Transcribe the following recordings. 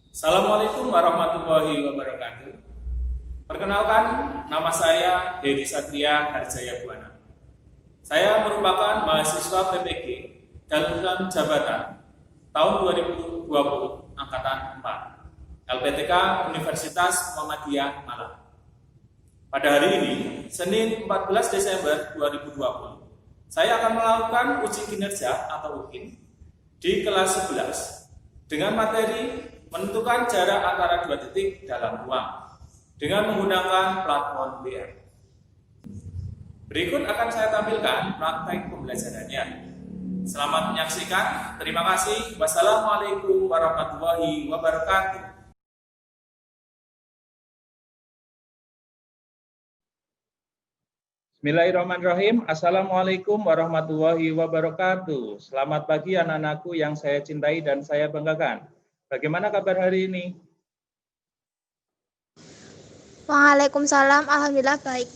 Assalamualaikum warahmatullahi wabarakatuh. Perkenalkan, nama saya Dedi Satria Harjaya Buana. Saya merupakan mahasiswa PPG dalam jabatan tahun 2020 angkatan 4 LPTK Universitas Muhammadiyah Malang. Pada hari ini, Senin 14 Desember 2020, saya akan melakukan uji kinerja atau UKIN di kelas 11 dengan materi menentukan jarak antara dua titik dalam ruang dengan menggunakan platform VR. Berikut akan saya tampilkan praktek pembelajarannya. Selamat menyaksikan. Terima kasih. Wassalamualaikum warahmatullahi wabarakatuh. Bismillahirrahmanirrahim. Assalamualaikum warahmatullahi wabarakatuh. Selamat pagi anak-anakku yang saya cintai dan saya banggakan. Bagaimana kabar hari ini? Waalaikumsalam, alhamdulillah baik.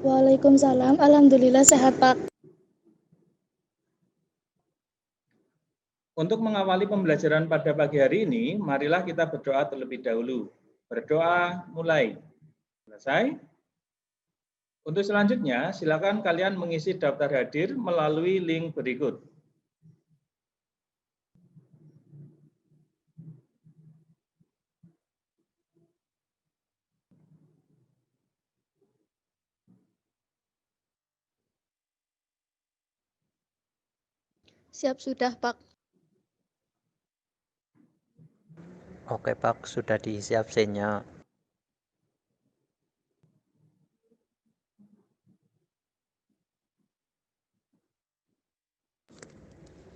Waalaikumsalam, alhamdulillah sehat Pak. Untuk mengawali pembelajaran pada pagi hari ini, marilah kita berdoa terlebih dahulu. Berdoa mulai. Selesai? Untuk selanjutnya, silakan kalian mengisi daftar hadir melalui link berikut. Siap sudah Pak. Oke Pak, sudah diisi absennya.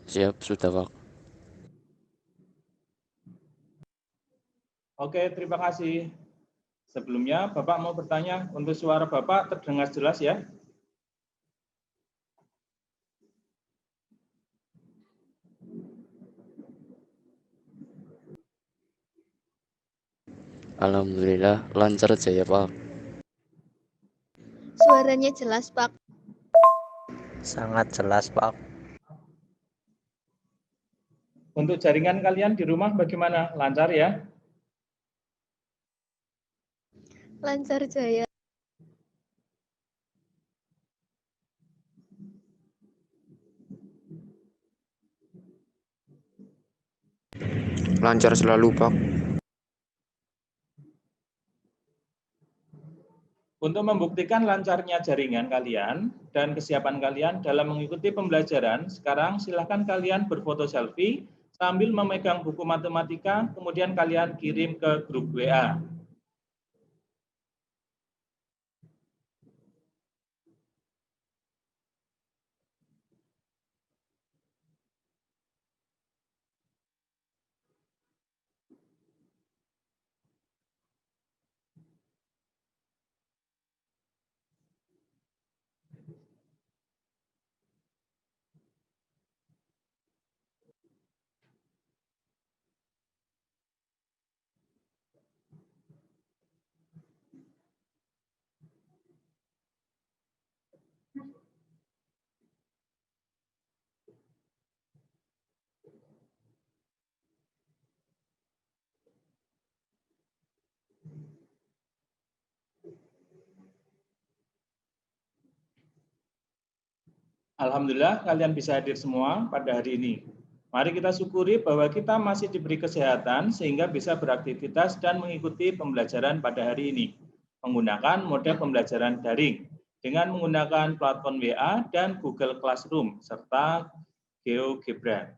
Siap, sudah Pak. Oke, terima kasih. Sebelumnya, Bapak mau bertanya, untuk suara Bapak terdengar jelas ya? Alhamdulillah lancar aja ya Pak. Suaranya jelas, Pak. Sangat jelas Pak. Untuk jaringan kalian di rumah bagaimana? Lancar ya? Lancar jaya. Lancar selalu Pak. Untuk membuktikan lancarnya jaringan kalian dan kesiapan kalian dalam mengikuti pembelajaran, sekarang silakan kalian berfoto selfie sambil memegang buku matematika, kemudian kalian kirim ke grup WA. Alhamdulillah kalian bisa hadir semua pada hari ini. Mari kita syukuri bahwa kita masih diberi kesehatan sehingga bisa beraktivitas dan mengikuti pembelajaran pada hari ini menggunakan model pembelajaran daring dengan menggunakan platform WA dan Google Classroom serta GeoGebra.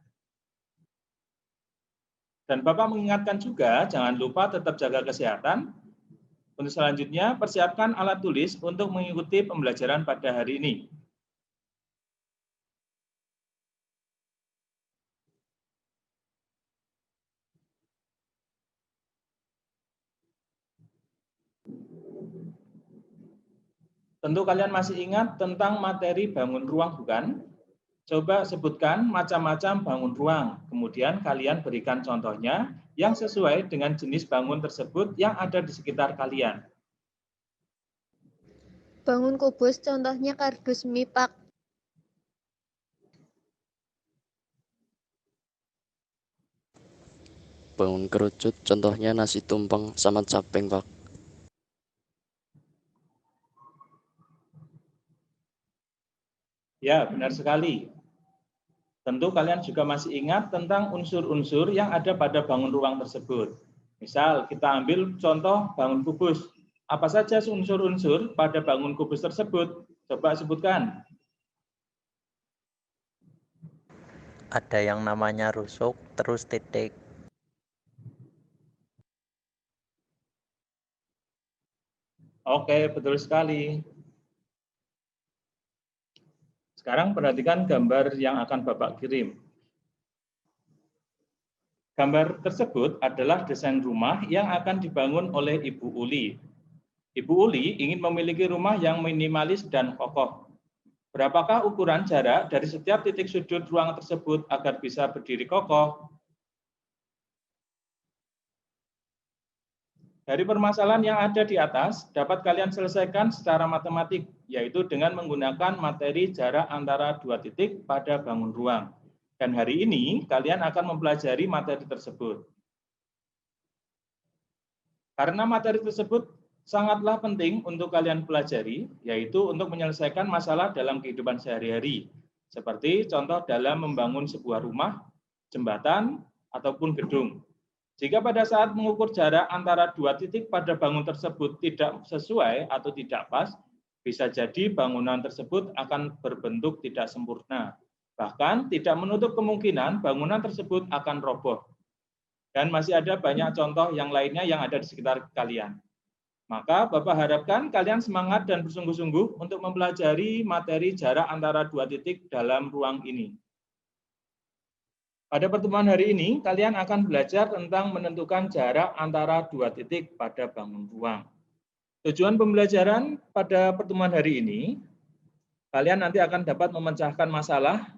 Dan Bapak mengingatkan juga jangan lupa tetap jaga kesehatan. Untuk selanjutnya persiapkan alat tulis untuk mengikuti pembelajaran pada hari ini. Tentu kalian masih ingat tentang materi bangun ruang, bukan? Coba sebutkan macam-macam bangun ruang, kemudian kalian berikan contohnya yang sesuai dengan jenis bangun tersebut yang ada di sekitar kalian. Bangun kubus contohnya kardus mie, Pak. Bangun kerucut contohnya nasi tumpeng sama capeng, Pak. Ya, benar sekali. Tentu kalian juga masih ingat tentang unsur-unsur yang ada pada bangun ruang tersebut. Misal, kita ambil contoh bangun kubus. Apa saja unsur-unsur pada bangun kubus tersebut? Coba sebutkan. Ada yang namanya rusuk, terus titik. Oke, betul sekali. Sekarang perhatikan gambar yang akan Bapak kirim. Gambar tersebut adalah desain rumah yang akan dibangun oleh Ibu Uli. Ibu Uli ingin memiliki rumah yang minimalis dan kokoh. Berapakah ukuran jarak dari setiap titik sudut ruang tersebut agar bisa berdiri kokoh? Dari permasalahan yang ada di atas, dapat kalian selesaikan secara matematik, yaitu dengan menggunakan materi jarak antara dua titik pada bangun ruang. Dan hari ini, kalian akan mempelajari materi tersebut. Karena materi tersebut sangatlah penting untuk kalian pelajari, yaitu untuk menyelesaikan masalah dalam kehidupan sehari-hari, seperti contoh dalam membangun sebuah rumah, jembatan, ataupun gedung. Jika pada saat mengukur jarak antara dua titik pada bangun tersebut tidak sesuai atau tidak pas, bisa jadi bangunan tersebut akan berbentuk tidak sempurna. Bahkan tidak menutup kemungkinan bangunan tersebut akan roboh. Dan masih ada banyak contoh yang lainnya yang ada di sekitar kalian. Maka Bapak harapkan kalian semangat dan bersungguh-sungguh untuk mempelajari materi jarak antara dua titik dalam ruang ini. Pada pertemuan hari ini, kalian akan belajar tentang menentukan jarak antara dua titik pada bangun ruang. Tujuan pembelajaran pada pertemuan hari ini, kalian nanti akan dapat memecahkan masalah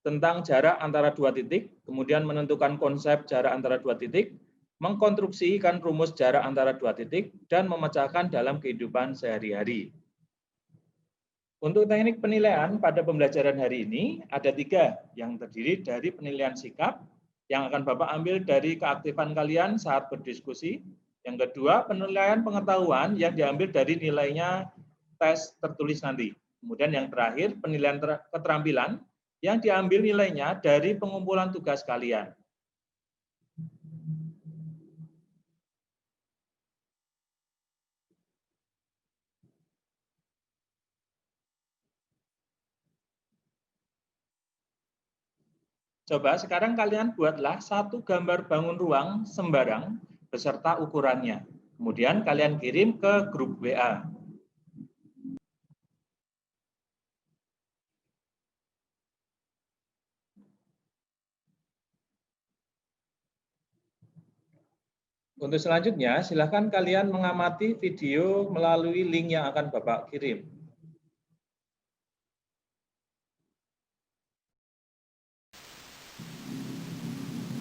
tentang jarak antara dua titik, kemudian menentukan konsep jarak antara dua titik, mengkonstruksikan rumus jarak antara dua titik, dan memecahkan dalam kehidupan sehari-hari. Untuk teknik penilaian pada pembelajaran hari ini, ada 3 yang terdiri dari penilaian sikap, yang akan Bapak ambil dari keaktifan kalian saat berdiskusi. Yang kedua, penilaian pengetahuan yang diambil dari nilainya tes tertulis nanti. Kemudian yang terakhir, penilaian keterampilan yang diambil nilainya dari pengumpulan tugas kalian. Coba sekarang kalian buatlah satu gambar bangun ruang sembarang beserta ukurannya. Kemudian kalian kirim ke grup WA. Untuk selanjutnya, silakan kalian mengamati video melalui link yang akan Bapak kirim.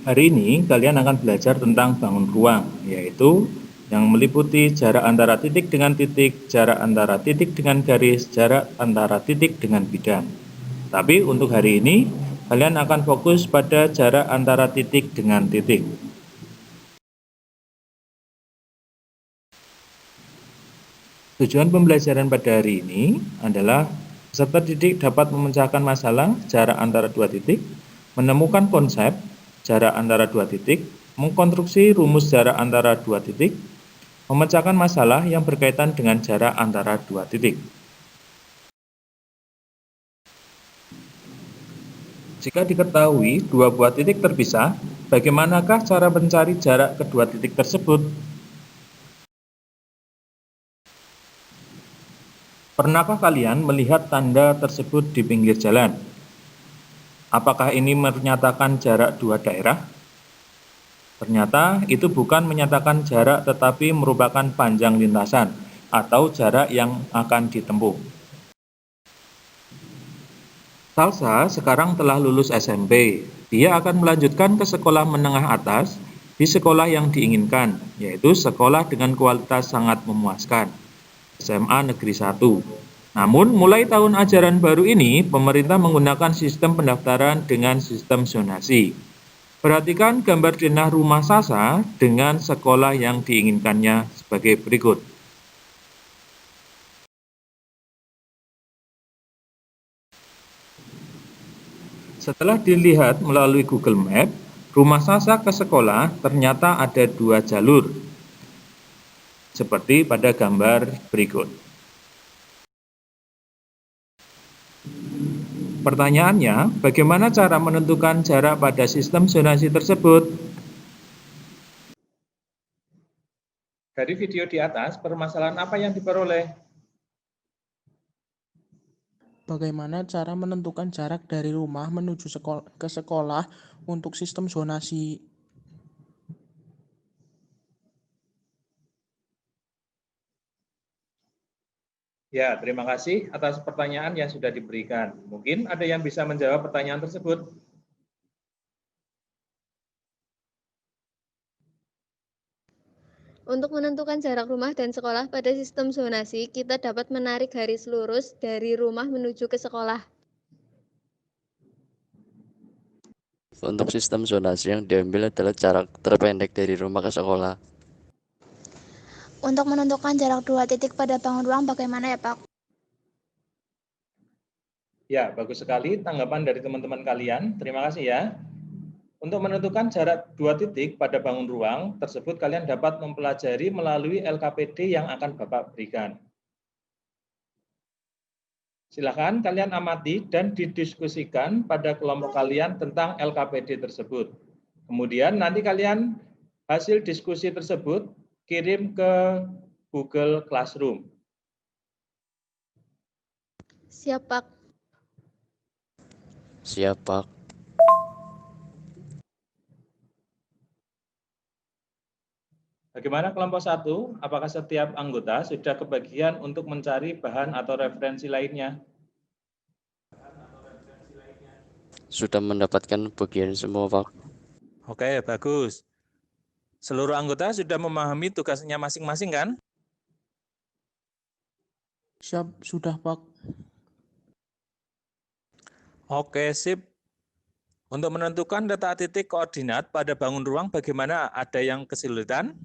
Hari ini kalian akan belajar tentang bangun ruang, yaitu yang meliputi jarak antara titik dengan titik, jarak antara titik dengan garis, jarak antara titik dengan bidang. Tapi untuk hari ini, kalian akan fokus pada jarak antara titik dengan titik. Tujuan pembelajaran pada hari ini adalah peserta didik dapat memecahkan masalah jarak antara dua titik, menemukan konsep jarak antara dua titik, mengkonstruksi rumus jarak antara dua titik, memecahkan masalah yang berkaitan dengan jarak antara dua titik. Jika diketahui dua buah titik terpisah, bagaimanakah cara mencari jarak kedua titik tersebut? Pernahkah kalian melihat tanda tersebut di pinggir jalan? Apakah ini menyatakan jarak dua daerah? Ternyata itu bukan menyatakan jarak tetapi merupakan panjang lintasan atau jarak yang akan ditempuh. Salsa sekarang telah lulus SMP. Dia akan melanjutkan ke sekolah menengah atas di sekolah yang diinginkan, yaitu sekolah dengan kualitas sangat memuaskan, SMA Negeri 1. Namun, mulai tahun ajaran baru ini, pemerintah menggunakan sistem pendaftaran dengan sistem zonasi. Perhatikan gambar denah rumah Sasa dengan sekolah yang diinginkannya sebagai berikut. Setelah dilihat melalui Google Map, rumah Sasa ke sekolah ternyata ada 2 jalur, seperti pada gambar berikut. Pertanyaannya, bagaimana cara menentukan jarak pada sistem zonasi tersebut? Dari video di atas, permasalahan apa yang diperoleh? Bagaimana cara menentukan jarak dari rumah menuju ke sekolah untuk sistem zonasi? Ya, terima kasih atas pertanyaan yang sudah diberikan. Mungkin ada yang bisa menjawab pertanyaan tersebut. Untuk menentukan jarak rumah dan sekolah pada sistem zonasi, kita dapat menarik garis lurus dari rumah menuju ke sekolah. Untuk sistem zonasi yang diambil adalah jarak terpendek dari rumah ke sekolah. Untuk menentukan jarak 2 titik pada bangun ruang bagaimana ya Pak? Ya, bagus sekali tanggapan dari teman-teman kalian. Terima kasih ya. Untuk menentukan jarak 2 titik pada bangun ruang tersebut, kalian dapat mempelajari melalui LKPD yang akan Bapak berikan. Silakan kalian amati dan didiskusikan pada kelompok kalian tentang LKPD tersebut. Kemudian nanti kalian hasil diskusi tersebut kirim ke Google Classroom. Siap, Pak. Siap, Pak. Bagaimana kelompok 1? Apakah setiap anggota sudah kebagian untuk mencari bahan atau referensi lainnya? Sudah mendapatkan bagian semua, Pak. Oke, bagus. Seluruh anggota sudah memahami tugasnya masing-masing kan? Siap, sudah Pak. Oke, sip. Untuk menentukan letak titik koordinat pada bangun ruang, bagaimana? Ada yang kesulitan?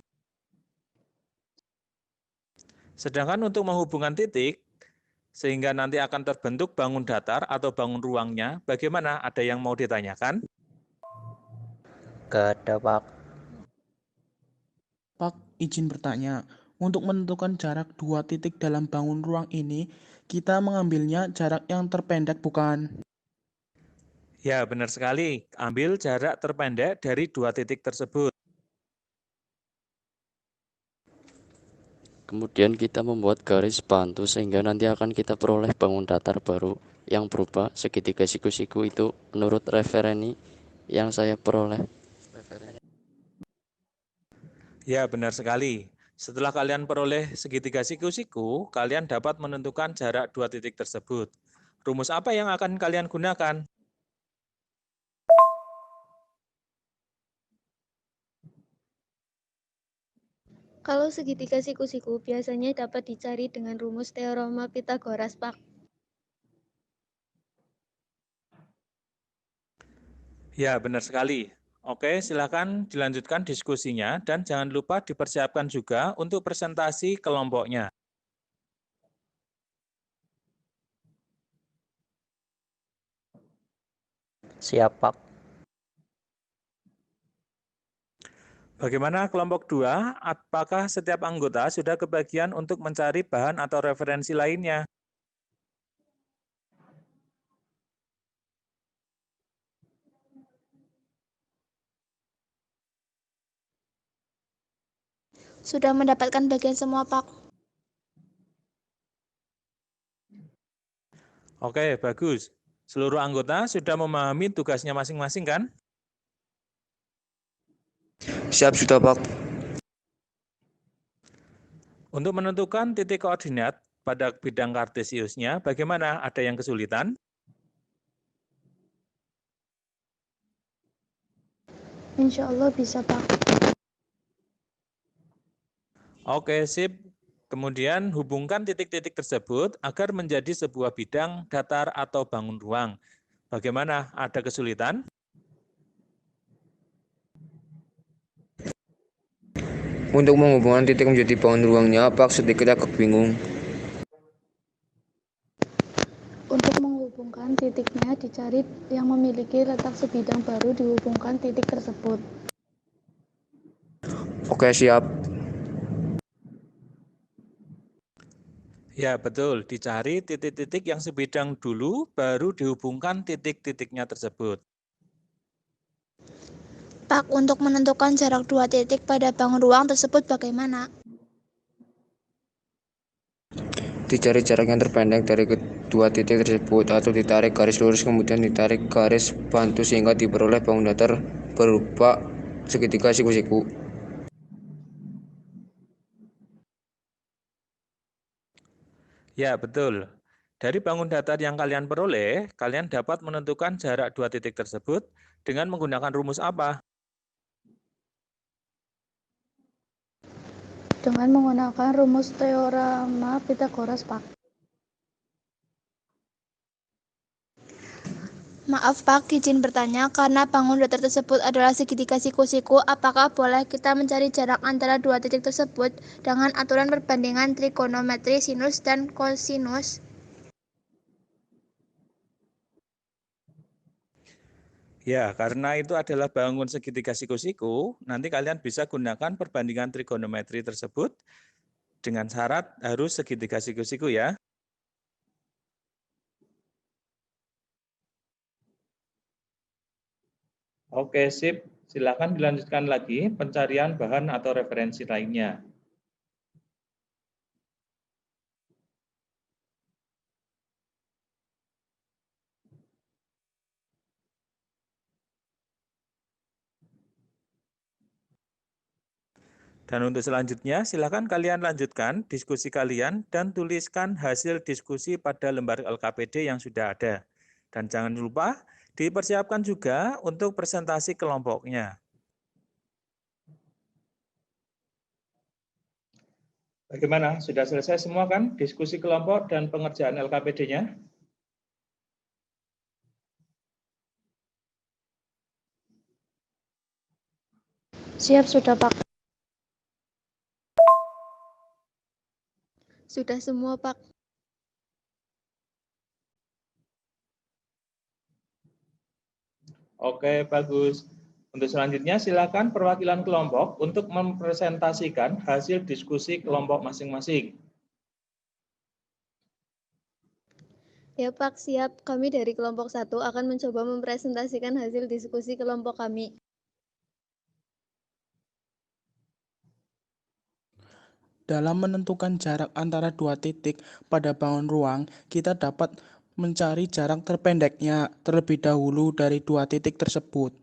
Sedangkan untuk menghubungkan titik, sehingga nanti akan terbentuk bangun datar atau bangun ruangnya, bagaimana? Ada yang mau ditanyakan? Gak ada, Pak. Pak, izin bertanya. Untuk menentukan jarak 2 titik dalam bangun ruang ini, kita mengambilnya jarak yang terpendek bukan? Ya, benar sekali. Ambil jarak terpendek dari 2 titik tersebut. Kemudian kita membuat garis bantu sehingga nanti akan kita peroleh bangun datar baru yang berupa segitiga siku-siku itu menurut referensi yang saya peroleh. Ya, benar sekali. Setelah kalian peroleh segitiga siku-siku, kalian dapat menentukan jarak 2 titik tersebut. Rumus apa yang akan kalian gunakan? Kalau segitiga siku-siku biasanya dapat dicari dengan rumus teorema Pitagoras, Pak. Ya, benar sekali. Oke, silakan dilanjutkan diskusinya dan jangan lupa dipersiapkan juga untuk presentasi kelompoknya. Siap, Pak. Bagaimana kelompok 2? Apakah setiap anggota sudah kebagian untuk mencari bahan atau referensi lainnya? Sudah mendapatkan bagian semua Pak. Oke, bagus. Seluruh anggota sudah memahami tugasnya masing-masing kan? Siap, sudah Pak. Untuk menentukan titik koordinat pada bidang kartesiusnya, bagaimana? Ada yang kesulitan? Insya Allah bisa, Pak. Oke, sip. Kemudian hubungkan titik-titik tersebut agar menjadi sebuah bidang datar atau bangun ruang. Bagaimana? Ada kesulitan? Untuk menghubungkan titik menjadi bangun ruangnya, Pak, sedikit agak bingung. Untuk menghubungkan titiknya, dicari yang memiliki letak sebidang baru dihubungkan titik tersebut. Oke, siap. Ya, betul. Dicari titik-titik yang sebidang dulu, baru dihubungkan titik-titiknya tersebut. Pak, untuk menentukan jarak dua titik pada bangun ruang tersebut bagaimana? Dicari jarak yang terpendek dari kedua titik tersebut atau ditarik garis lurus kemudian ditarik garis bantu sehingga diperoleh bangun datar berupa segitiga siku-siku. Ya, betul. Dari bangun datar yang kalian peroleh, kalian dapat menentukan jarak dua titik tersebut dengan menggunakan rumus apa? Dengan menggunakan rumus teorema Pythagoras, Pak. Maaf Pak, izin bertanya, karena bangun datar tersebut adalah segitiga siku-siku, apakah boleh kita mencari jarak antara dua titik tersebut dengan aturan perbandingan trigonometri sinus dan kosinus? Ya, karena itu adalah bangun segitiga siku-siku, nanti kalian bisa gunakan perbandingan trigonometri tersebut dengan syarat harus segitiga siku-siku ya. Oke, sip. Silakan dilanjutkan lagi pencarian bahan atau referensi lainnya. Dan untuk selanjutnya, silakan kalian lanjutkan diskusi kalian dan tuliskan hasil diskusi pada lembar LKPD yang sudah ada. Dan jangan lupa dipersiapkan juga untuk presentasi kelompoknya. Bagaimana? Sudah selesai semua kan diskusi kelompok dan pengerjaan LKPD-nya? Siap, sudah Pak. Sudah semua, Pak. Oke, bagus. Untuk selanjutnya, silakan perwakilan kelompok untuk mempresentasikan hasil diskusi kelompok masing-masing. Ya, Pak, siap. Kami dari kelompok 1 akan mencoba mempresentasikan hasil diskusi kelompok kami. Dalam menentukan jarak antara dua titik pada bangun ruang, kita dapat mencari jarak terpendeknya terlebih dahulu dari dua titik tersebut.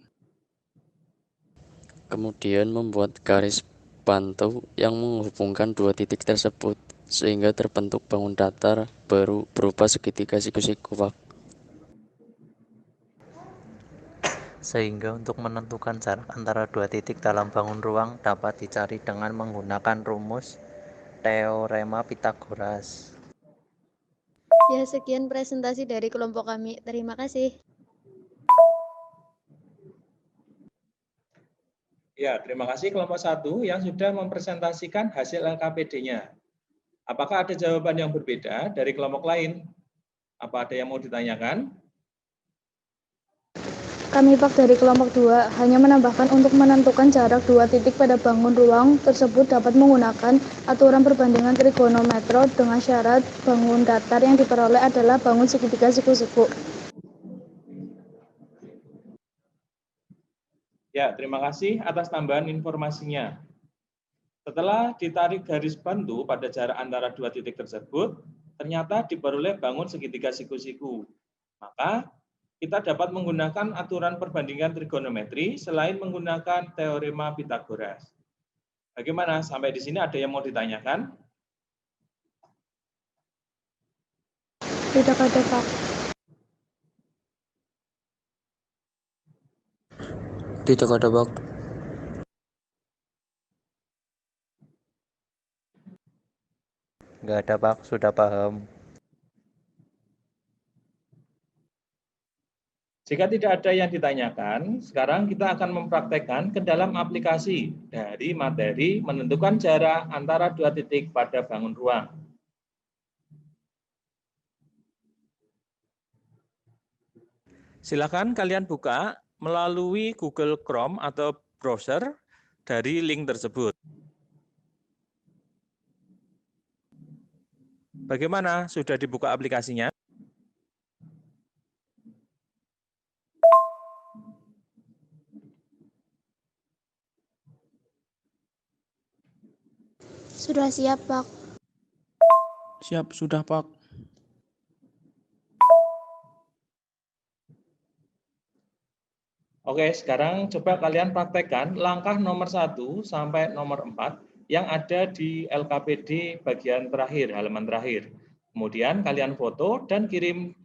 Kemudian membuat garis bantu yang menghubungkan dua titik tersebut sehingga terbentuk bangun datar baru berupa segitiga siku-siku, Pak. Sehingga untuk menentukan jarak antara dua titik dalam bangun ruang dapat dicari dengan menggunakan rumus teorema Pythagoras. Ya, sekian presentasi dari kelompok kami. Terima kasih. Ya, terima kasih kelompok 1 yang sudah mempresentasikan hasil LKPD-nya. Apakah ada jawaban yang berbeda dari kelompok lain? Apa ada yang mau ditanyakan? Kami Pak dari kelompok 2 hanya menambahkan untuk menentukan jarak dua titik pada bangun ruang tersebut dapat menggunakan aturan perbandingan trigonometri dengan syarat bangun datar yang diperoleh adalah bangun segitiga siku-siku. Ya, terima kasih atas tambahan informasinya. Setelah ditarik garis bantu pada jarak antara dua titik tersebut, ternyata diperoleh bangun segitiga siku-siku. Maka, kita dapat menggunakan aturan perbandingan trigonometri selain menggunakan teorema Pythagoras. Bagaimana? Sampai di sini ada yang mau ditanyakan? Tidak ada Pak. Tidak ada, Pak. Nggak ada, Pak. Sudah paham. Jika tidak ada yang ditanyakan, sekarang kita akan mempraktekkan ke dalam aplikasi dari materi menentukan jarak antara dua titik pada bangun ruang. Silakan kalian buka melalui Google Chrome atau browser dari link tersebut. Bagaimana? Sudah dibuka aplikasinya? Sudah siap, Pak. Siap, sudah, Pak. Oke, sekarang coba kalian praktekkan langkah nomor 1 sampai nomor 4 yang ada di LKPD bagian terakhir, halaman terakhir. Kemudian kalian foto dan kirim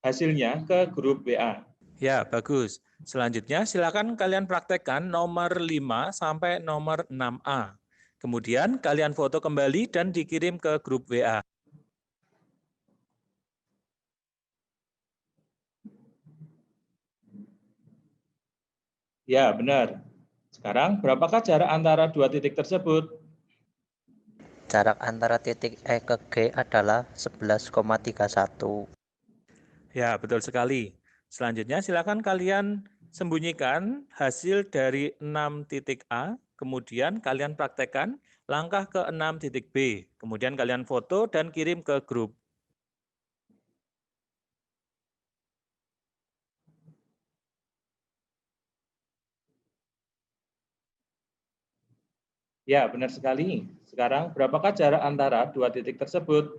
hasilnya ke grup WA. Ya, bagus. Selanjutnya silakan kalian praktekkan nomor 5 sampai nomor 6A. Kemudian kalian foto kembali dan dikirim ke grup WA. Ya, benar. Sekarang, berapakah jarak antara dua titik tersebut? Jarak antara titik E ke G adalah 11,31. Ya, betul sekali. Selanjutnya, silakan kalian sembunyikan hasil dari 6 titik A, kemudian kalian praktekkan langkah ke 6 titik B. Kemudian kalian foto dan kirim ke grup. Ya, benar sekali. Sekarang, berapakah jarak antara dua titik tersebut?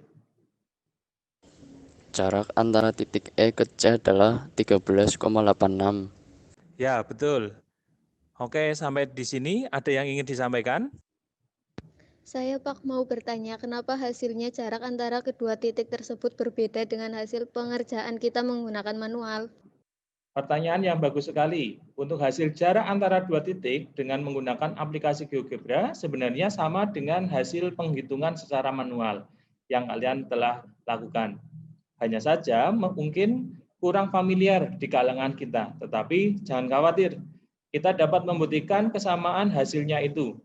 Jarak antara titik E ke C adalah 13,86. Ya, betul. Oke, sampai di sini ada yang ingin disampaikan? Saya, Pak, mau bertanya kenapa hasilnya jarak antara kedua titik tersebut berbeda dengan hasil pengerjaan kita menggunakan manual. Pertanyaan yang bagus sekali. Untuk hasil jarak antara dua titik dengan menggunakan aplikasi GeoGebra sebenarnya sama dengan hasil penghitungan secara manual yang kalian telah lakukan. Hanya saja mungkin kurang familiar di kalangan kita, tetapi jangan khawatir. Kita dapat membuktikan kesamaan hasilnya itu.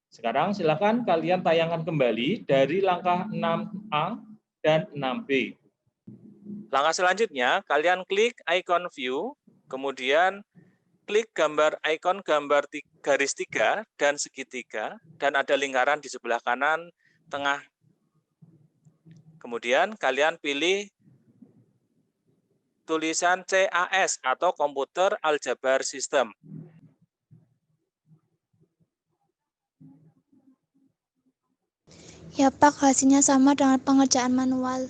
Sekarang silakan kalian tayangkan kembali dari langkah 6A dan 6B. Langkah selanjutnya, kalian klik icon view, kemudian klik gambar icon gambar garis 3 dan segitiga, dan ada lingkaran di sebelah kanan tengah. Kemudian kalian pilih tulisan CAS atau Computer Algebra System. Ya, Pak, hasilnya sama dengan pengerjaan manual.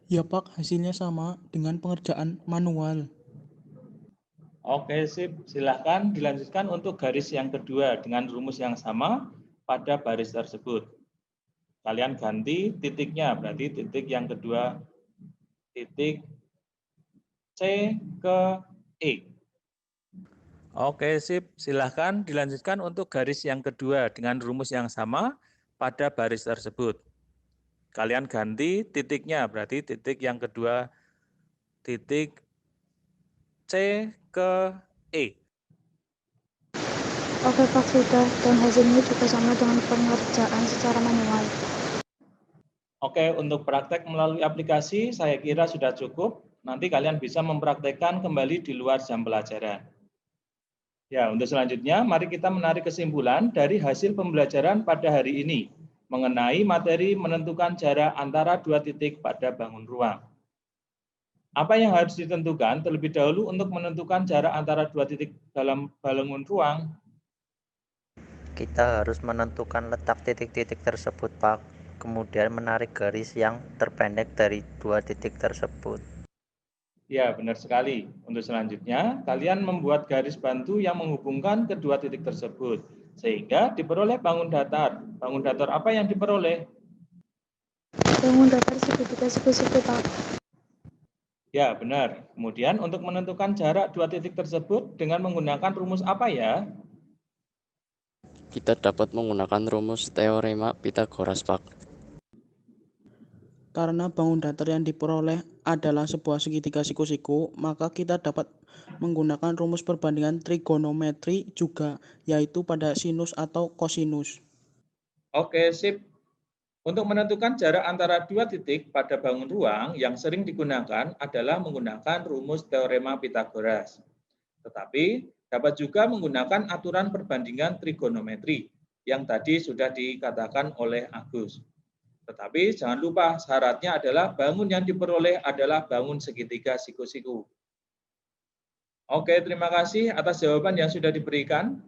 Ya, Pak, hasilnya sama dengan pengerjaan manual. Oke, sip. Silahkan dilanjutkan untuk garis yang kedua dengan rumus yang sama pada baris tersebut. Kalian ganti titiknya, berarti titik yang kedua, titik C ke E. Oke, sip. Silahkan dilanjutkan untuk garis yang kedua dengan rumus yang sama pada baris tersebut. Kalian ganti titiknya, berarti titik yang kedua, titik C ke E. Oke, Pak, sudah. Dan hasilnya juga sama dengan pengerjaan secara manual. Oke, untuk praktek melalui aplikasi saya kira sudah cukup. Nanti kalian bisa mempraktekkan kembali di luar jam pelajaran. Ya, untuk selanjutnya mari kita menarik kesimpulan dari hasil pembelajaran pada hari ini mengenai materi menentukan jarak antara dua titik pada bangun ruang. Apa yang harus ditentukan terlebih dahulu untuk menentukan jarak antara dua titik dalam bangun ruang? Kita harus menentukan letak titik-titik tersebut, Pak. Kemudian menarik garis yang terpendek dari dua titik tersebut. Ya, benar sekali. Untuk selanjutnya, kalian membuat garis bantu yang menghubungkan kedua titik tersebut, sehingga diperoleh bangun datar. Bangun datar apa yang diperoleh? Bangun datar segitiga siku-siku, Pak. Ya, benar. Kemudian untuk menentukan jarak dua titik tersebut dengan menggunakan rumus apa ya? Kita dapat menggunakan rumus teorema Pitagoras, Pak. Karena bangun datar yang diperoleh adalah sebuah segitiga siku-siku, maka kita dapat menggunakan rumus perbandingan trigonometri juga, yaitu pada sinus atau kosinus. Oke, sip. Untuk menentukan jarak antara dua titik pada bangun ruang yang sering digunakan adalah menggunakan rumus teorema Pitagoras. Tetapi dapat juga menggunakan aturan perbandingan trigonometri yang tadi sudah dikatakan oleh Agus. Tetapi jangan lupa syaratnya adalah bangun yang diperoleh adalah bangun segitiga siku-siku. Oke, terima kasih atas jawaban yang sudah diberikan.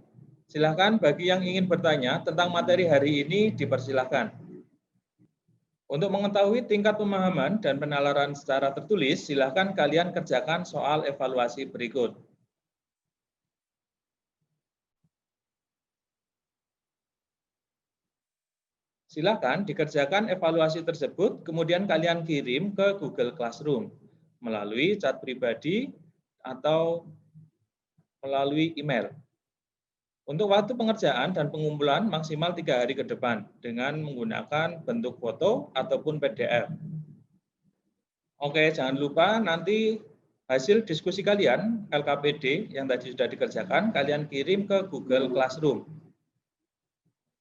Silakan bagi yang ingin bertanya tentang materi hari ini dipersilahkan. Untuk mengetahui tingkat pemahaman dan penalaran secara tertulis, silakan kalian kerjakan soal evaluasi berikut. Silakan dikerjakan evaluasi tersebut, kemudian kalian kirim ke Google Classroom melalui chat pribadi atau melalui email. Untuk waktu pengerjaan dan pengumpulan maksimal 3 hari ke depan dengan menggunakan bentuk foto ataupun PDF. Oke, jangan lupa nanti hasil diskusi kalian, LKPD yang tadi sudah dikerjakan, kalian kirim ke Google Classroom.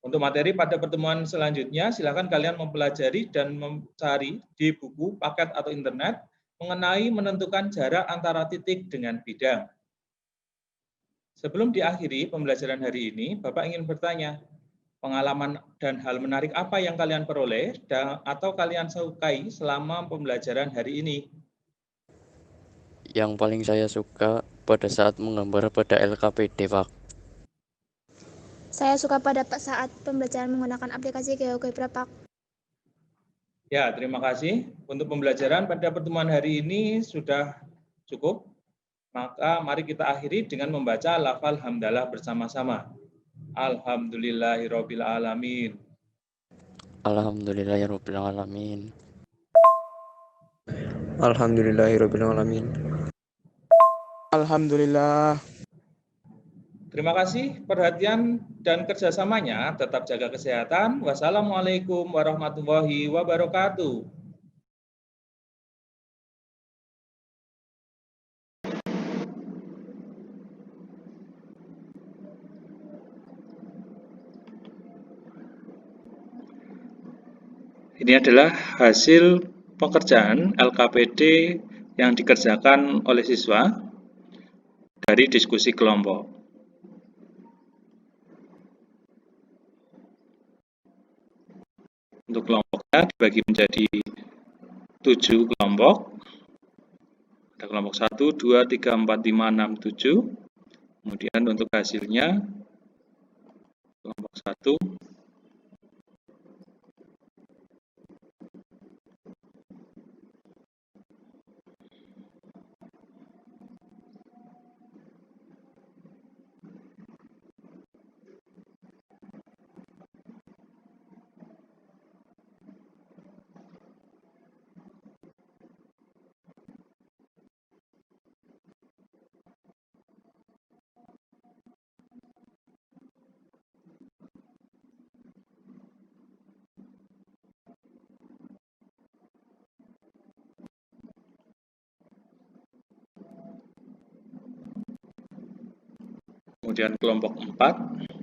Untuk materi pada pertemuan selanjutnya, silakan kalian mempelajari dan mencari di buku, paket, atau internet mengenai menentukan jarak antara titik dengan bidang. Sebelum diakhiri pembelajaran hari ini, Bapak ingin bertanya, pengalaman dan hal menarik apa yang kalian peroleh atau kalian sukai selama pembelajaran hari ini? Yang paling saya suka pada saat menggambar pada LKPD, Pak. Saya suka pada saat pembelajaran menggunakan aplikasi GeoGebra, Pak. Ya, terima kasih. Untuk pembelajaran pada pertemuan hari ini sudah cukup. Maka mari kita akhiri dengan membaca lafal hamdalah bersama-sama. Alhamdulillahirabbil alamin. Alhamdulillahirabbil alamin. Alhamdulillahirabbil alamin. Alhamdulillah. Terima kasih perhatian dan kerjasamanya. Tetap jaga kesehatan. Wassalamualaikum warahmatullahi wabarakatuh. Ini adalah hasil pekerjaan LKPD yang dikerjakan oleh siswa dari diskusi kelompok. Untuk kelompoknya dibagi menjadi 7 kelompok. Ada kelompok 1, 2, 3, 4, 5, 6, 7. Kemudian untuk hasilnya, kelompok 1, kemudian kelompok 4,